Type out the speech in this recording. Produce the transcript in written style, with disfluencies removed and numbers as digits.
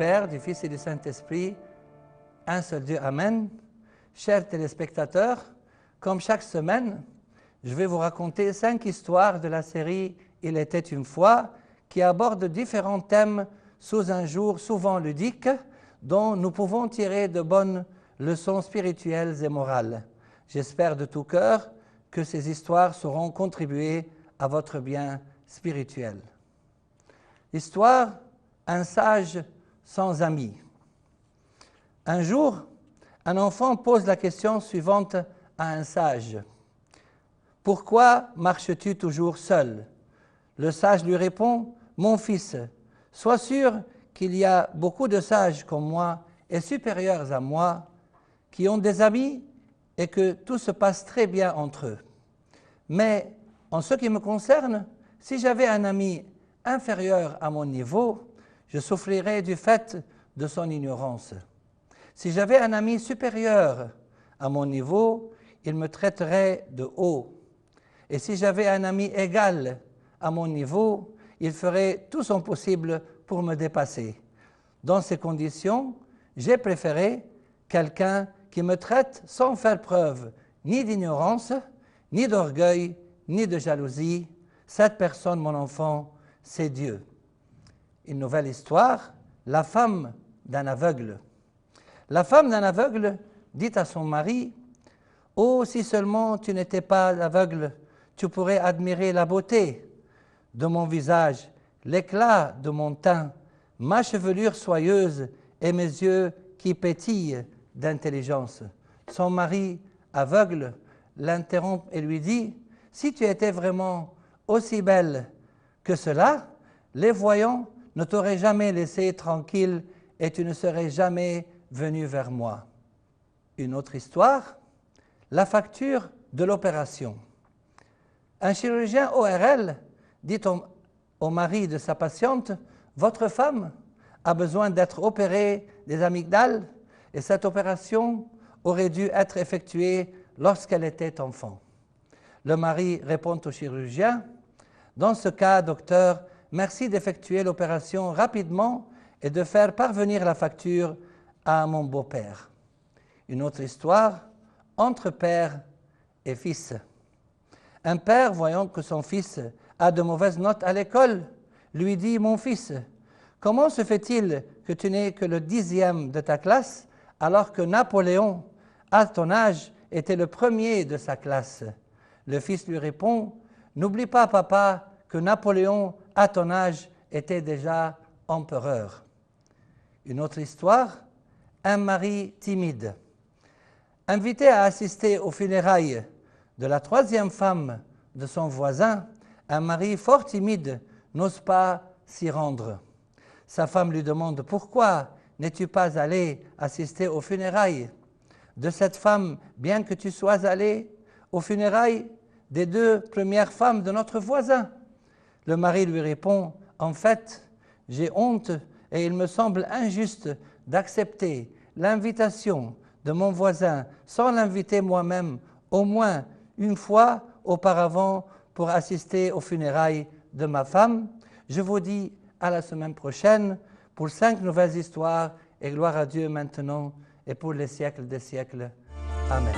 Père, du Fils et du Saint-Esprit, un seul Dieu, Amen. Chers téléspectateurs, comme chaque semaine, je vais vous raconter 5 histoires de la série « Il était une fois » qui abordent différents thèmes sous un jour souvent ludique dont nous pouvons tirer de bonnes leçons spirituelles et morales. J'espère de tout cœur que ces histoires sauront contribuer à votre bien spirituel. Histoire, un sage sans amis. Un jour, un enfant pose la question suivante à un sage. « Pourquoi marches-tu toujours seul ?» Le sage lui répond, « Mon fils, sois sûr qu'il y a beaucoup de sages comme moi et supérieurs à moi qui ont des amis et que tout se passe très bien entre eux. Mais en ce qui me concerne, si j'avais un ami inférieur à mon niveau, je souffrirais du fait de son ignorance. Si j'avais un ami supérieur à mon niveau, il me traiterait de haut. Et si j'avais un ami égal à mon niveau, il ferait tout son possible pour me dépasser. Dans ces conditions, j'ai préféré quelqu'un qui me traite sans faire preuve ni d'ignorance, ni d'orgueil, ni de jalousie. Cette personne, mon enfant, c'est Dieu. » Une nouvelle histoire, la femme d'un aveugle. La femme d'un aveugle dit à son mari, « Oh, si seulement tu n'étais pas aveugle, tu pourrais admirer la beauté de mon visage, l'éclat de mon teint, ma chevelure soyeuse et mes yeux qui pétillent d'intelligence. » Son mari, aveugle, l'interrompt et lui dit, « Si tu étais vraiment aussi belle que cela, les voyants ne t'auraient jamais laissé tranquille et tu ne serais jamais venu vers moi. » Une autre histoire, la facture de l'opération. Un chirurgien ORL dit au mari de sa patiente, « Votre femme a besoin d'être opérée des amygdales et cette opération aurait dû être effectuée lorsqu'elle était enfant. » Le mari répond au chirurgien, « Dans ce cas, docteur, merci d'effectuer l'opération rapidement et de faire parvenir la facture à mon beau-père. » Une autre histoire, entre père et fils. Un père, voyant que son fils a de mauvaises notes à l'école, lui dit, « Mon fils, comment se fait-il que tu n'es que le 10e de ta classe alors que Napoléon, à ton âge, était le premier de sa classe ?» Le fils lui répond, « N'oublie pas, papa, que Napoléon, à ton âge, était déjà empereur. » Une autre histoire, un mari timide. Invité à assister aux funérailles de la 3e femme de son voisin, un mari fort timide n'ose pas s'y rendre. Sa femme lui demande « Pourquoi n'es-tu pas allé assister aux funérailles de cette femme, bien que tu sois allé aux funérailles des 2 premières femmes de notre voisin ?» Le mari lui répond « En fait, j'ai honte et il me semble injuste d'accepter l'invitation de mon voisin sans l'inviter moi-même au moins une fois auparavant pour assister aux funérailles de ma femme. Je vous dis à la semaine prochaine pour 5 nouvelles histoires et gloire à Dieu maintenant et pour les siècles des siècles. Amen.